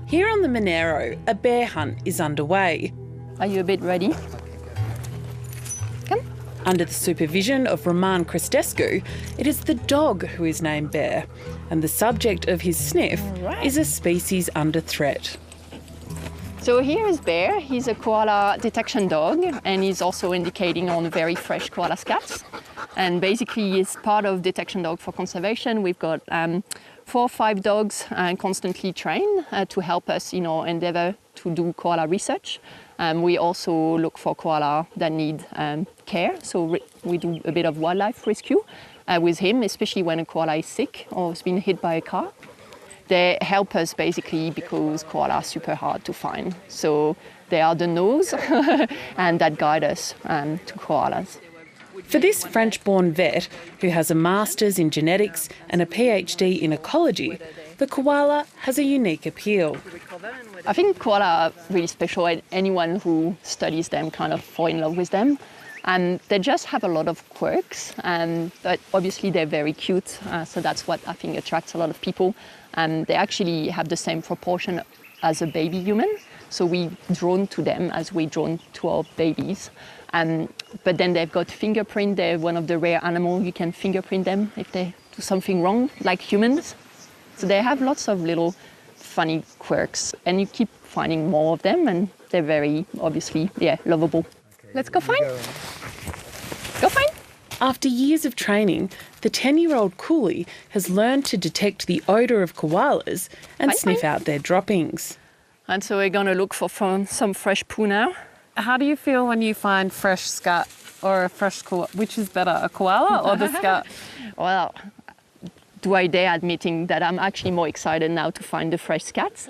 Here on the Monero, a bear hunt is underway. Are you a bit ready? Come. Under the supervision of Roman Cristescu, it is the dog who is named Bear, and the subject of his sniff is a species under threat. So here is Bear. He's a koala detection dog, and he's also indicating on very fresh koala scats. And basically, he's part of detection dog for conservation. We've got 4 or 5 dogs constantly trained to help us in our endeavour to do koala research. We also look for koala that need care, so we do a bit of wildlife rescue with him, especially when a koala is sick or has been hit by a car. They help us basically because koala are super hard to find. So they are the nose and that guide us to koalas. For this French-born vet, who has a master's in genetics and a PhD in ecology, the koala has a unique appeal. I think koala are really special, and anyone who studies them kind of fall in love with them. And they just have a lot of quirks, but obviously they're very cute, so that's what I think attracts a lot of people. And they actually have the same proportion as a baby human, so we drawn to them as we drawn to our babies. But then they've got fingerprint. They're one of the rare animals you can fingerprint them if they do something wrong, like humans. So they have lots of little funny quirks, and you keep finding more of them, and they're very, obviously, lovable. Okay, let's go find. Go find. After years of training, the 10-year-old Coolie has learned to detect the odour of koalas and sniff out their droppings. And so we're going to look for some fresh poo now. How do you feel when you find fresh scat or a fresh koala? Which is better, a koala or the scat? Well, do I dare admitting that I'm actually more excited now to find the fresh scats,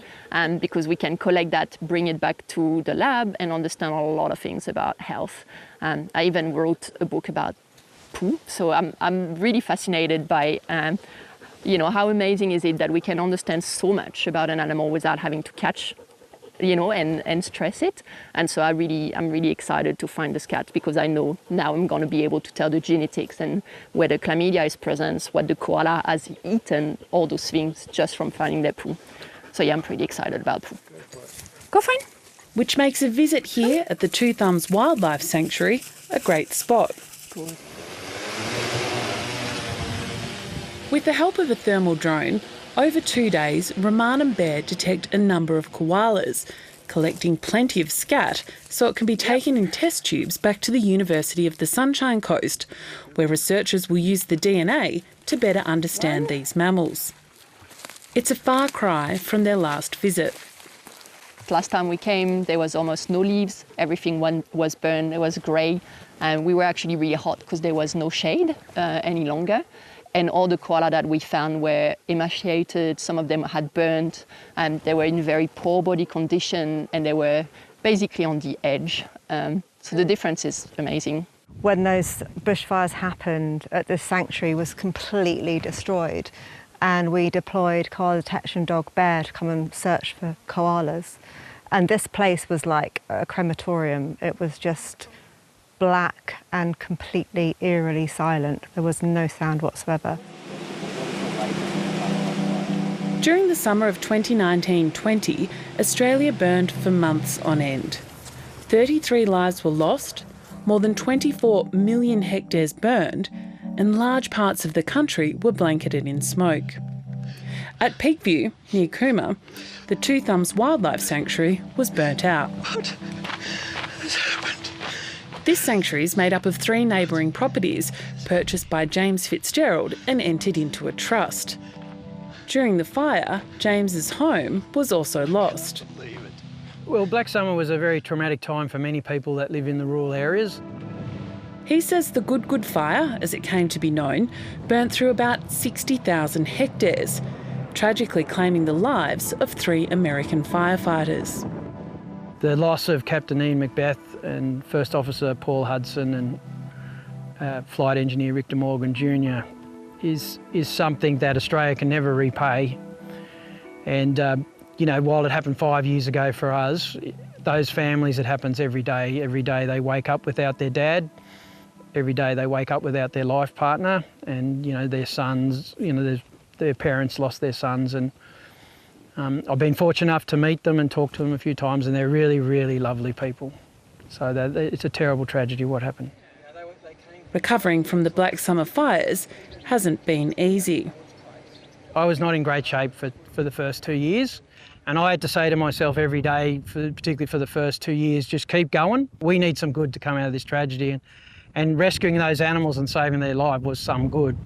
because we can collect that, bring it back to the lab and understand a lot of things about health. I even wrote a book about poo, so I'm really fascinated by how amazing is it that we can understand so much about an animal without having to catch and stress it. And so I'm really excited to find the scats, because I know now I'm going to be able to tell the genetics and where the chlamydia is present, what the koala has eaten, all those things just from finding their poo. So yeah, I'm pretty excited about poo. Go find. Which makes a visit here at the Two Thumbs Wildlife Sanctuary a great spot. Good. With the help of a thermal drone, over 2 days, Roman and Bear detect a number of koalas, collecting plenty of scat so it can be taken in test tubes back to the University of the Sunshine Coast, where researchers will use the DNA to better understand these mammals. It's a far cry from their last visit. Last time we came, there was almost no leaves. Everything was burned, it was grey, and we were actually really hot because there was no shade any longer. And all the koala that we found were emaciated, some of them had burnt, and they were in very poor body condition, and they were basically on the edge. So the difference is amazing. When those bushfires happened, this sanctuary was completely destroyed, and we deployed koala detection dog Bear to come and search for koalas. And this place was like a crematorium. It was just black and completely eerily silent. There was no sound whatsoever. During the summer of 2019-20, Australia burned for months on end. 33 lives were lost, more than 24 million hectares burned, and large parts of the country were blanketed in smoke. At Peakview, near Cooma, the Two Thumbs Wildlife Sanctuary was burnt out. What has happened? This sanctuary is made up of 3 neighbouring properties purchased by James Fitzgerald and entered into a trust. During the fire, James's home was also lost. Well, Black Summer was a very traumatic time for many people that live in the rural areas. He says the Good Fire, as it came to be known, burnt through about 60,000 hectares, tragically claiming the lives of 3 American firefighters. The loss of Captain Ian Macbeth and First Officer Paul Hudson and Flight Engineer Rick De Morgan Jr. is something that Australia can never repay. And, while it happened 5 years ago for us, those families, it happens every day. Every day they wake up without their dad. Every day they wake up without their life partner, and, their sons, their parents lost their sons, and I've been fortunate enough to meet them and talk to them a few times, and they're really, really lovely people. So it's a terrible tragedy what happened. Recovering from the Black Summer fires hasn't been easy. I was not in great shape for the first 2 years, and I had to say to myself every day, particularly for the first 2 years, just keep going. We need some good to come out of this tragedy, and rescuing those animals and saving their life was some good.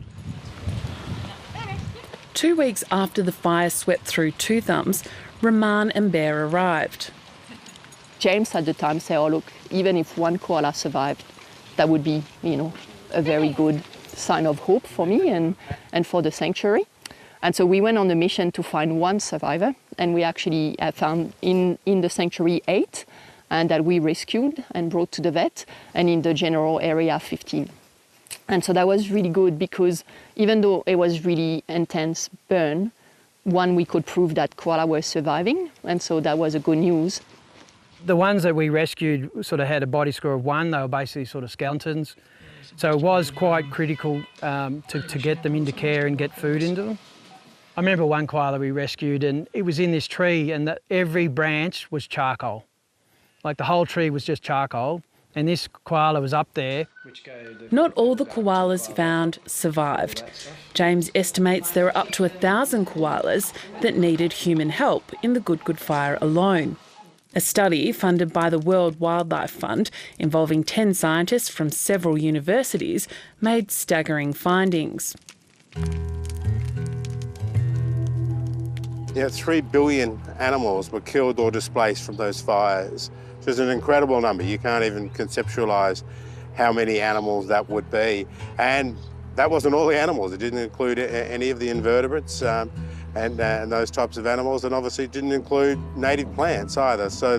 2 weeks after the fire swept through Two Thumbs, Rahman and Bear arrived. James at the time said, oh look, even if one koala survived, that would be, a very good sign of hope for me and for the sanctuary. And so we went on a mission to find one survivor, and we actually found in the sanctuary 8, and that we rescued and brought to the vet, and in the general area 15. And so that was really good because even though it was really intense burn, we could prove that koala were surviving, and so that was a good news. The ones that we rescued sort of had a body score of 1. They were basically sort of skeletons. So it was quite critical to get them into care and get food into them. I remember one koala we rescued, and it was in this tree, and every branch was charcoal. Like the whole tree was just charcoal, and this koala was up there. Not all the koalas found survived. James estimates there are up to 1,000 koalas that needed human help in the Good Fire alone. A study funded by the World Wildlife Fund, involving 10 scientists from several universities, made staggering findings. 3 billion animals were killed or displaced from those fires, which is an incredible number. You can't even conceptualise how many animals that would be. And that wasn't all the animals. It didn't include any of the invertebrates and those types of animals, and obviously it didn't include native plants either. So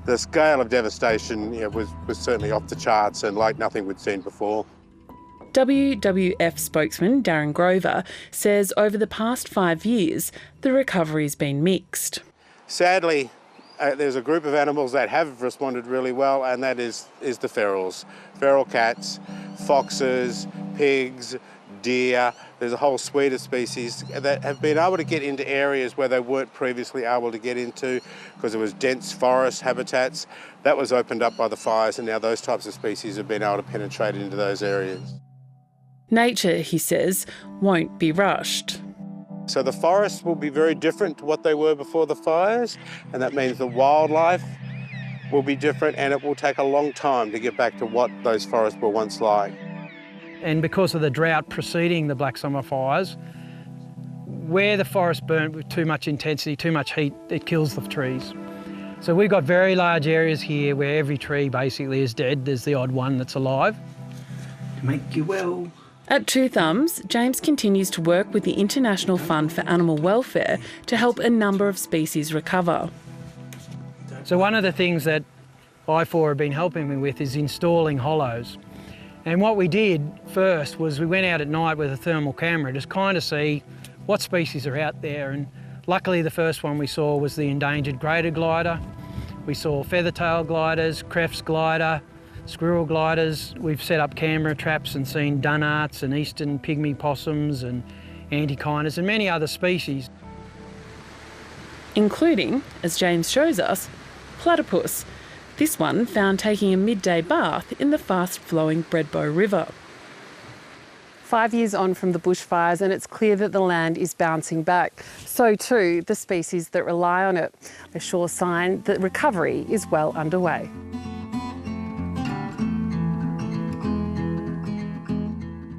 the scale of devastation was certainly off the charts and like nothing we'd seen before. WWF spokesman Darren Grover says over the past 5 years, the recovery's been mixed. Sadly, there's a group of animals that have responded really well, and that is the ferals. Feral cats, foxes, pigs, deer. There's a whole suite of species that have been able to get into areas where they weren't previously able to get into because there was dense forest habitats. That was opened up by the fires, and now those types of species have been able to penetrate into those areas. Nature, he says, won't be rushed. So the forests will be very different to what they were before the fires, and that means the wildlife will be different, and it will take a long time to get back to what those forests were once like. And because of the drought preceding the Black Summer fires, where the forest burnt with too much intensity, too much heat, it kills the trees. So we've got very large areas here where every tree basically is dead. There's the odd one that's alive. Make you well. At Two Thumbs, James continues to work with the International Fund for Animal Welfare to help a number of species recover. So one of the things that I4 have been helping me with is installing hollows. And what we did first was we went out at night with a thermal camera to kind of see what species are out there. And luckily the first one we saw was the endangered greater glider. We saw feathertail gliders, Kreft's glider, squirrel gliders. We've set up camera traps and seen dunarts and eastern pygmy possums and antechinus and many other species. Including, as James shows us, platypus. This one found taking a midday bath in the fast-flowing Bredbow River. 5 years on from the bushfires, and it's clear that the land is bouncing back. So too the species that rely on it. A sure sign that recovery is well underway.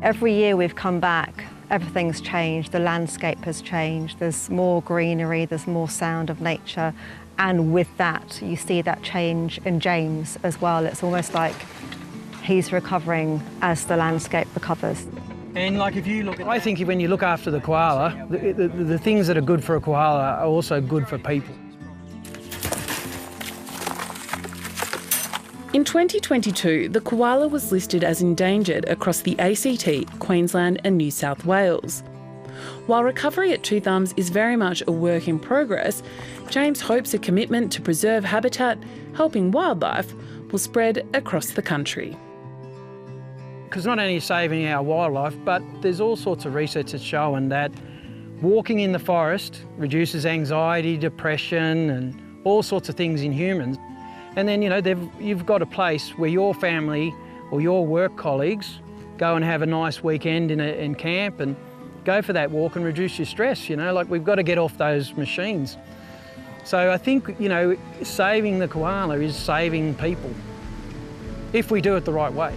Every year we've come back, everything's changed, the landscape has changed, there's more greenery, there's more sound of nature, and with that you see that change in James as well. It's almost like he's recovering as the landscape recovers. And like if you look, I think when you look after the koala, the things that are good for a koala are also good for people. In 2022, the koala was listed as endangered across the ACT, Queensland and New South Wales. While recovery at Two Thumbs is very much a work in progress, James hopes a commitment to preserve habitat, helping wildlife, will spread across the country. Because not only are you saving our wildlife, but there's all sorts of research that's showing that Walking in the forest reduces anxiety, depression, and all sorts of things in humans. And then, you've got a place where your family or your work colleagues go and have a nice weekend in camp and go for that walk and reduce your stress, like we've got to get off those machines. So I think, saving the koala is saving people, if we do it the right way.